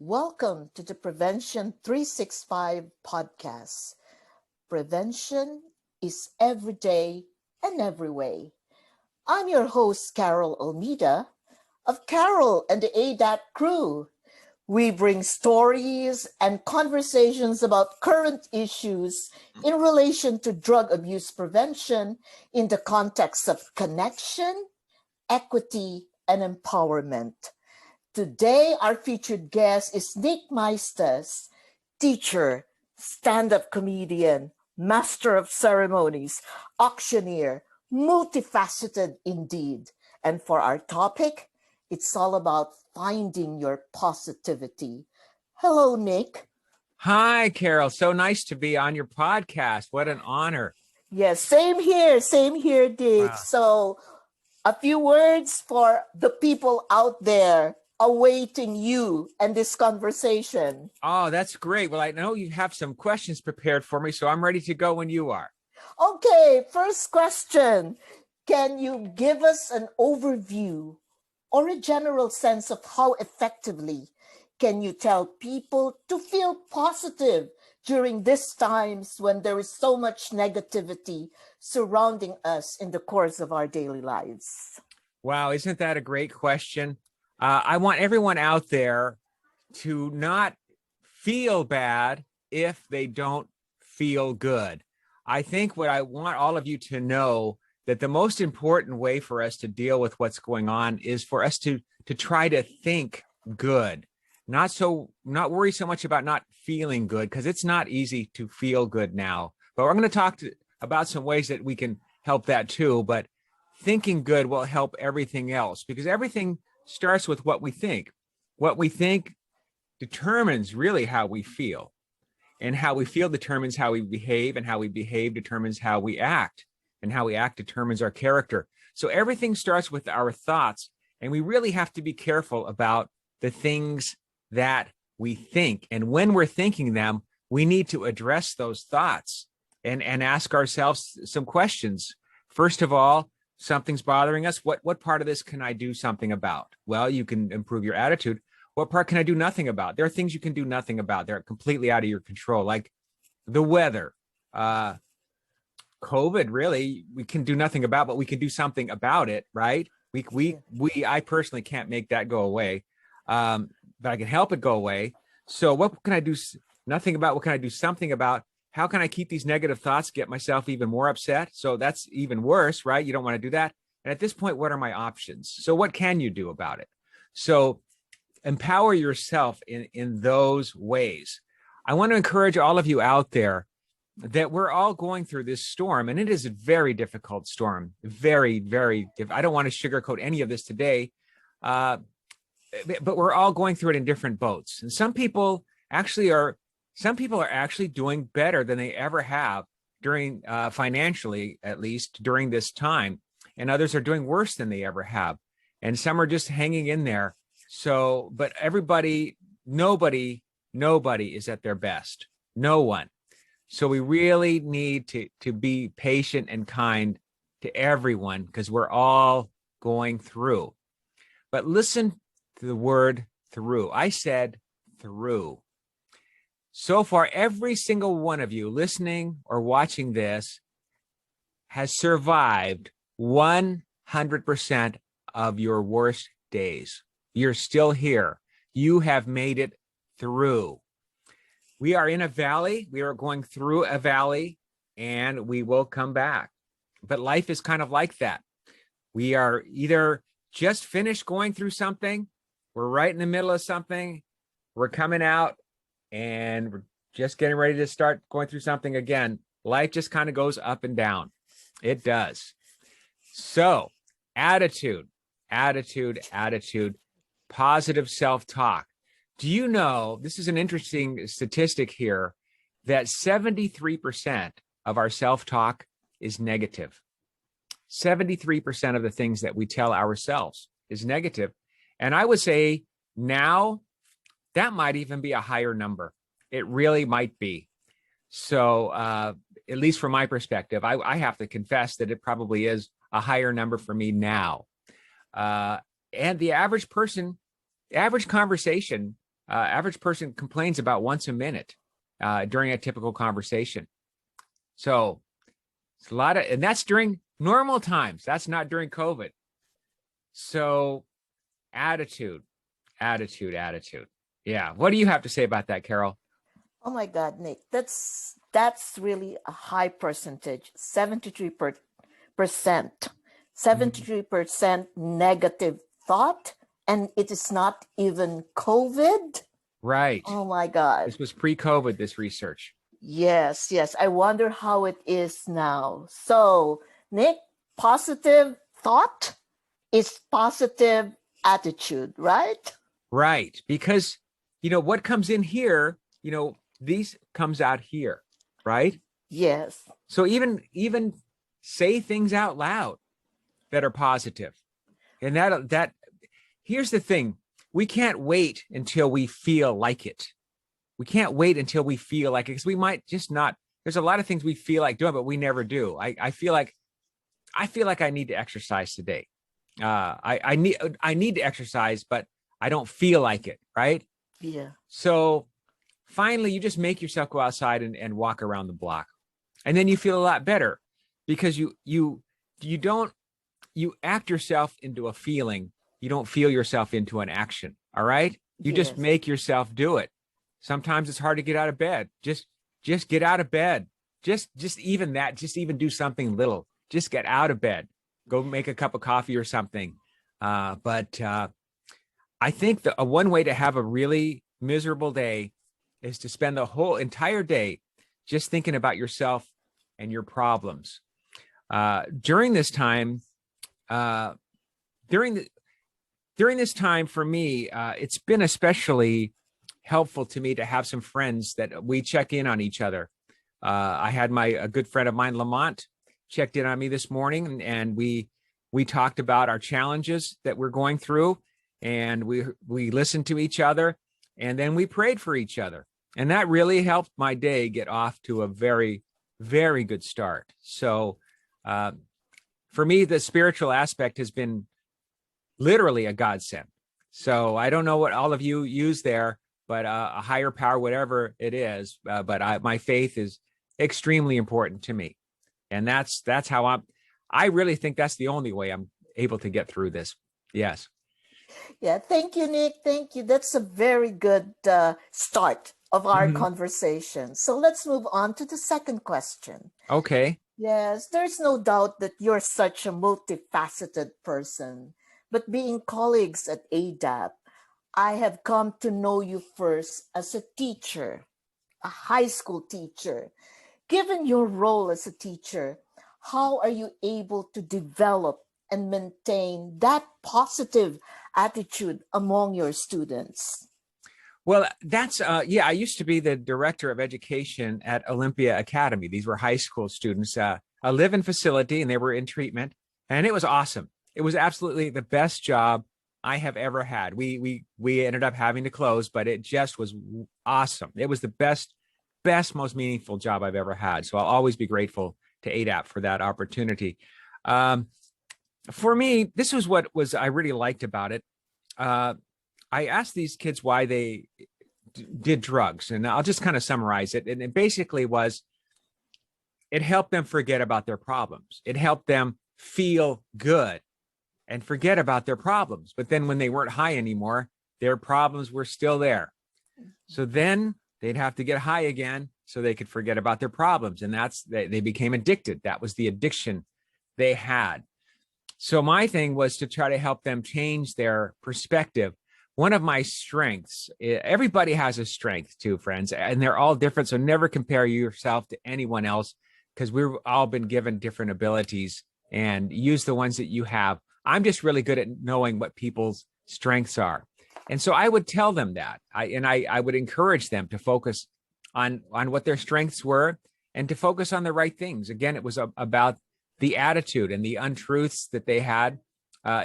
Welcome to the Prevention 365 podcast. Prevention is every day and every way. I'm your host, Carol Almeida of Carol and the ADAT crew. We bring stories and conversations about current issues in relation to drug abuse prevention in the context of connection, equity, and empowerment. Today, our featured guest is Nick Maestas, teacher, stand-up comedian, master of ceremonies, auctioneer, multifaceted indeed. And for our topic, it's all about finding your positivity. Hello, Nick. Hi, Carol. So nice to be on your podcast. What an honor. Yes, same here, Dick. Wow. So a few words for the people out there awaiting you and this conversation. Oh, that's great. Well, I know you have some questions prepared for me, so I'm ready to go when you are. Okay, first question. Can you give us an overview or a general sense of how effectively can you tell people to feel positive during these times when there is so much negativity surrounding us in the course of our daily lives? Wow, isn't that a great question? I want everyone out there to not feel bad if they don't feel good. I think what I want all of you to know that the most important way for us to deal with what's going on is for us to try to think good, not worry so much about not feeling good, because it's not easy to feel good now. But we're going to talk about some ways that we can help that too. But thinking good will help everything else, because everything starts with what we think. What we think determines really how we feel, and how we feel determines how we behave, and how we behave determines how we act, and how we act determines our character. So everything starts with our thoughts, and we really have to be careful about the things that we think. And when we're thinking them, we need to address those thoughts and ask ourselves some questions. First of all, something's bothering us. What part of this can I do something about? Well, you can improve your attitude. What part can I do nothing about? There are things you can do nothing about. They're completely out of your control, like the weather. COVID, really, we can do nothing about, but we can do something about it, right? I personally can't make that go away, but I can help it go away. So what can I do nothing about? What can I do something about? How can I keep these negative thoughts, get myself even more upset? So that's even worse, right? You don't want to do that. And at this point, what are my options? So what can you do about it? So empower yourself in those ways. I want to encourage all of you out there that we're all going through this storm, and it is a very difficult storm. Very, very difficult. I don't want to sugarcoat any of this today, but we're all going through it in different boats. And some people are actually doing better than they ever have during financially, at least during this time. And others are doing worse than they ever have. And some are just hanging in there. So, but nobody is at their best. No one. So we really need to be patient and kind to everyone, because we're all going through. But listen to the word through. I said through. So far, every single one of you listening or watching this has survived 100% of your worst days. You're still here. You have made it through. We are in a valley. We are going through a valley, and we will come back. But life is kind of like that. We are either just finished going through something, we're right in the middle of something, we're coming out, and we're just getting ready to start going through something again. Life just kind of goes up and down. It does. So attitude, positive self-talk. Do you know, this is an interesting statistic here, that 73% of our self-talk is negative. 73% of the things that we tell ourselves is negative. And I would say now that might even be a higher number. It really might be. So at least from my perspective, I have to confess that it probably is a higher number for me now. And the average person, the average conversation average person complains about once a minute during a typical conversation. So it's a lot of, and that's during normal times. That's not during COVID. So attitude. Yeah. What do you have to say about that, Carol? Oh my God, Nick, that's really a high percentage, 73%. 73% negative thought, and it is not even COVID. Right. Oh my God. This was pre-COVID, this research. Yes, yes. I wonder how it is now. So, Nick, positive thought is positive attitude, right? Right. Because, what comes in here, these comes out here, right? Yes. So even say things out loud that are positive. And that here's the thing. We can't wait until we feel like it. We can't wait until we feel like it, because we might just not. There's a lot of things we feel like doing, but we never do. I feel like I need to exercise today. I need to exercise, but I don't feel like it, right? Yeah. So finally, you just make yourself go outside and walk around the block, and then you feel a lot better, because you act yourself into a feeling. You don't feel yourself into an action. All right. You just Yes. make yourself do it. Sometimes it's hard to get out of bed. Just get out of bed. Just even that, just even do something little. Just get out of bed. Go make a cup of coffee or something. But I think that one way to have a really miserable day is to spend the whole entire day just thinking about yourself and your problems. During this time, during this time for me, it's been especially helpful to me to have some friends that we check in on each other. I had a good friend of mine, Lamont, checked in on me this morning, and we talked about our challenges that we're going through, and we listened to each other, and then we prayed for each other. And that really helped my day get off to a very, very good start. So for me, the spiritual aspect has been literally a godsend. So I don't know what all of you use there, but a higher power, whatever it is. But my faith is extremely important to me. And that's how I really think that's the only way I'm able to get through this. Yes. Yeah. Thank you, Nick. Thank you. That's a very good start of our conversation. So let's move on to the second question. Okay. Yes, there's no doubt that you're such a multifaceted person. But being colleagues at ADAP, I have come to know you first as a teacher, a high school teacher. Given your role as a teacher, how are you able to develop and maintain that positive attitude among your students? Well, that's I used to be the director of education at Olympia Academy. These were high school students, a live-in facility, and they were in treatment, and it was awesome. It was absolutely the best job I have ever had. We ended up having to close, but it just was awesome. It was the best, most meaningful job I've ever had. So I'll always be grateful to ADAP for that opportunity. For me, this was what I really liked about it. I asked these kids why they did drugs, and I'll just kind of summarize it. And it basically was, it helped them forget about their problems. It helped them feel good and forget about their problems. But then when they weren't high anymore, their problems were still there. So then they'd have to get high again so they could forget about their problems. And they became addicted. That was the addiction they had. So my thing was to try to help them change their perspective. One of my strengths, everybody has a strength too, friends, and they're all different. So never compare yourself to anyone else, because we've all been given different abilities, and use the ones that you have. I'm just really good at knowing what people's strengths are. And so I would tell them that. I would encourage them to focus on what their strengths were, and to focus on the right things. Again, it was about the attitude and the untruths that they had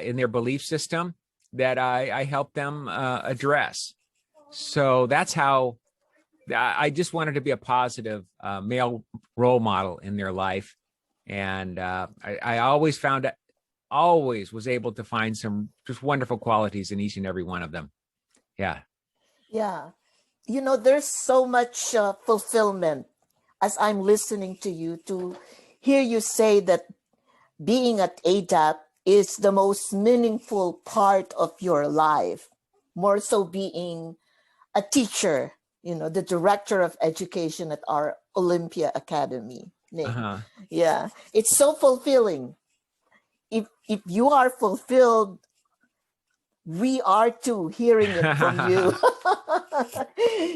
in their belief system that I helped them address. So that's how I just wanted to be a positive male role model in their life. And I always was able to find some just wonderful qualities in each and every one of them. Yeah. Yeah. There's so much fulfillment as I'm listening to you to hear you say that being at ADAP is the most meaningful part of your life, more so being a teacher, the director of education at our Olympia Academy, Nick. Uh-huh. Yeah, it's so fulfilling. If you are fulfilled, we are too, hearing it from you.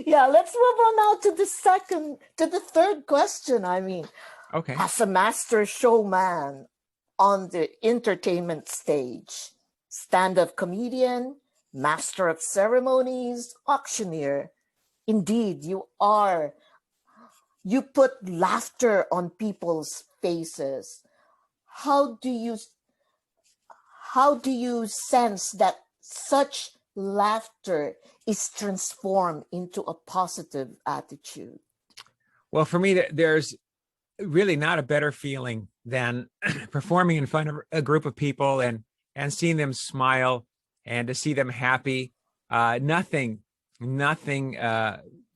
Yeah, let's move on now to the third question. Okay. As a master showman on the entertainment stage, stand-up comedian, master of ceremonies, auctioneer, indeed, you put laughter on people's faces. How do you sense that such laughter is transformed into a positive attitude? Well, for me, there's really not a better feeling than performing in front of a group of people and seeing them smile and to see them happy. Nothing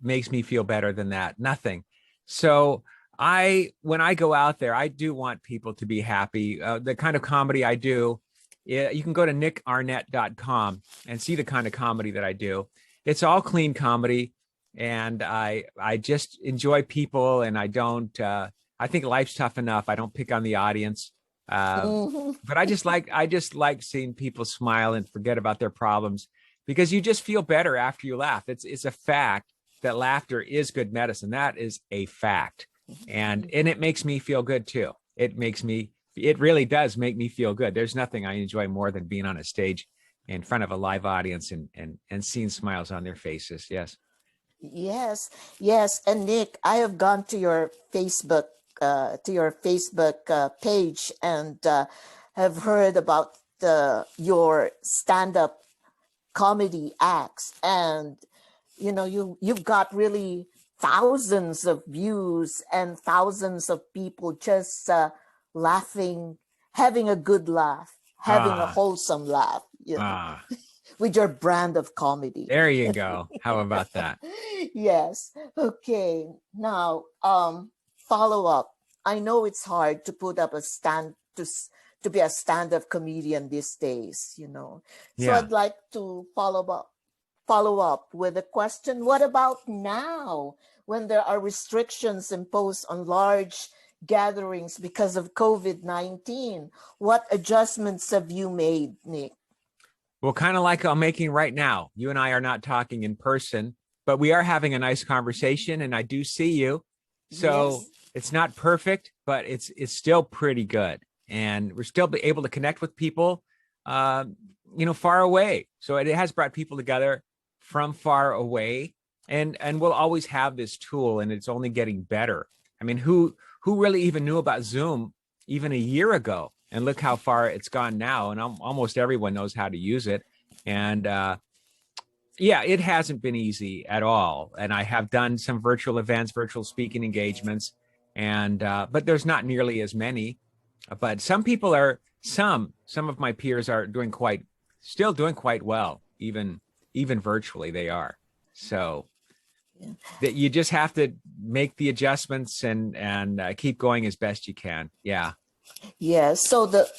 makes me feel better than that. Nothing. So when I go out there, I do want people to be happy. The kind of comedy I do, you can go to nickarnette.com and see the kind of comedy that I do. It's all clean comedy, and I just enjoy people, and I don't. I think life's tough enough. I don't pick on the audience, but I just like seeing people smile and forget about their problems, because you just feel better after you laugh. It's a fact that laughter is good medicine. That is a fact, and it makes me feel good too. It really does make me feel good. There's nothing I enjoy more than being on a stage in front of a live audience and seeing smiles on their faces. Yes. Yes. And Nick, I have gone to your Facebook page and have heard about your stand-up comedy acts, and you've got really thousands of views and thousands of people just laughing, having a good laugh, having a wholesome laugh, with your brand of comedy. There you go. How about that? Yes. Okay. Now, follow up. I know it's hard to put up to be a stand-up comedian these days, So Yeah. I'd like to follow up with a question. What about now, when there are restrictions imposed on large gatherings because of COVID-19? What adjustments have you made, Nick? Well, kind of like I'm making right now. You and I are not talking in person, but we are having a nice conversation, and I do see you. So Yes. It's not perfect, but it's still pretty good, and we're still able to connect with people, far away. So it has brought people together from far away, and we'll always have this tool, and it's only getting better. I mean, who really even knew about Zoom even a year ago? And look how far it's gone now, and almost everyone knows how to use it. And it hasn't been easy at all. And I have done some virtual events, virtual speaking engagements, and but there's not nearly as many. But some of my peers are still doing quite well, even virtually they are. So that you just have to make the adjustments and keep going as best you can. Yeah. Yes. So the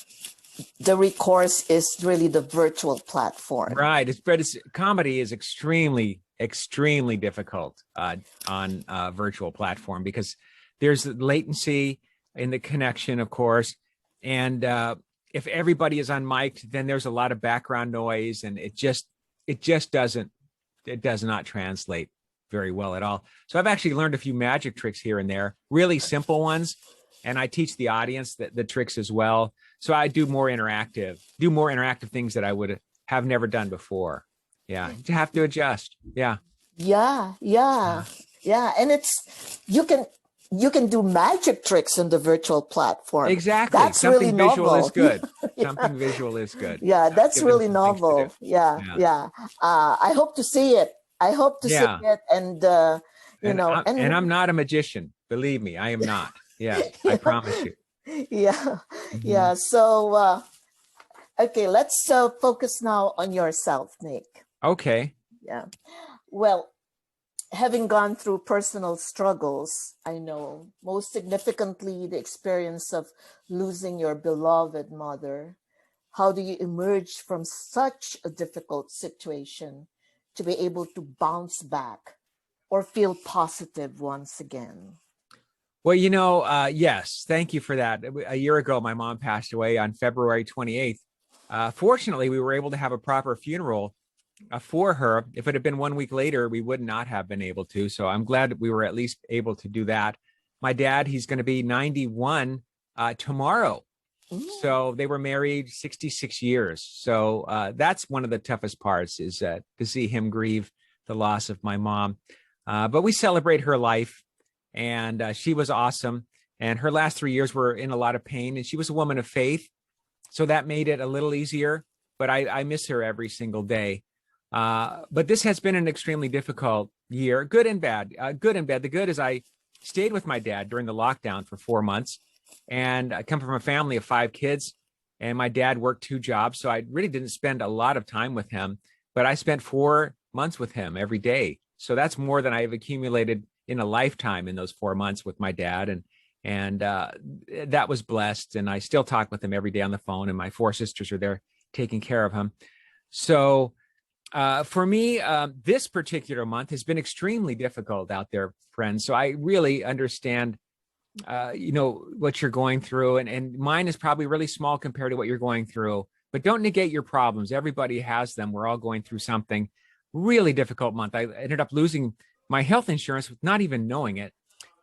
recourse is really the virtual platform. Right. Comedy is extremely, extremely difficult on a virtual platform, because there's latency in the connection, of course. And if everybody is unmiked, then there's a lot of background noise, and it does not translate very well at all. So I've actually learned a few magic tricks here and there, really simple ones. And I teach the audience the tricks as well. So I do more interactive things that I would have never done before. Yeah, you have to adjust. Yeah. Yeah. And you can do magic tricks in the virtual platform. Exactly. That's Something really visual novel. is good. Something visual is good. Yeah, that's Give them really some things to novel. do. Yeah. I hope to see it. And And I'm not a magician. Believe me, I am not. Yeah, I promise you. Yeah. Mhm. So, okay, let's focus now on yourself, Nick. Okay. Yeah. Well, having gone through personal struggles, I know most significantly the experience of losing your beloved mother. How do you emerge from such a difficult situation to be able to bounce back or feel positive once again? Well, yes, thank you for that. A year ago, my mom passed away on February 28th. Fortunately, we were able to have a proper funeral for her. If it had been 1 week later, we would not have been able to. So I'm glad that we were at least able to do that. My dad, he's going to be 91 tomorrow. So they were married 66 years. So that's one of the toughest parts, is to see him grieve the loss of my mom. But we celebrate her life, and she was awesome. And her last 3 years were in a lot of pain, and she was a woman of faith. So that made it a little easier, but I miss her every single day. But this has been an extremely difficult year, good and bad. Good and bad. The good is I stayed with my dad during the lockdown for 4 months, and I come from a family of 5 kids, and my dad worked 2 jobs. So I really didn't spend a lot of time with him, but I spent 4 months with him every day. So that's more than I've accumulated in a lifetime in those 4 months with my dad. And that was blessed. And I still talk with him every day on the phone, and my 4 sisters are there taking care of him. So for me, this particular month has been extremely difficult out there, friends. So I really understand, what you're going through. And mine is probably really small compared to what you're going through. But don't negate your problems. Everybody has them. We're all going through something. Really difficult month. I ended up losing my health insurance with not even knowing it.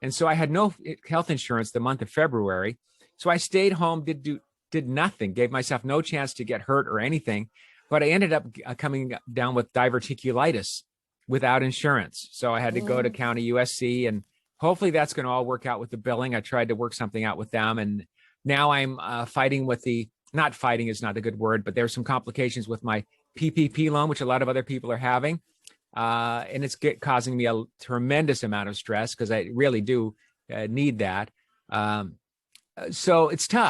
And so I had no health insurance the month of February. So I stayed home, did nothing, gave myself no chance to get hurt or anything. But I ended up coming down with diverticulitis without insurance. So I had to go to County USC, and hopefully that's going to all work out with the billing. I tried to work something out with them. And now I'm fighting with not fighting is not a good word, but there's some complications with my PPP loan, which a lot of other people are having. And it's causing me a tremendous amount of stress because I really do need that. So it's tough.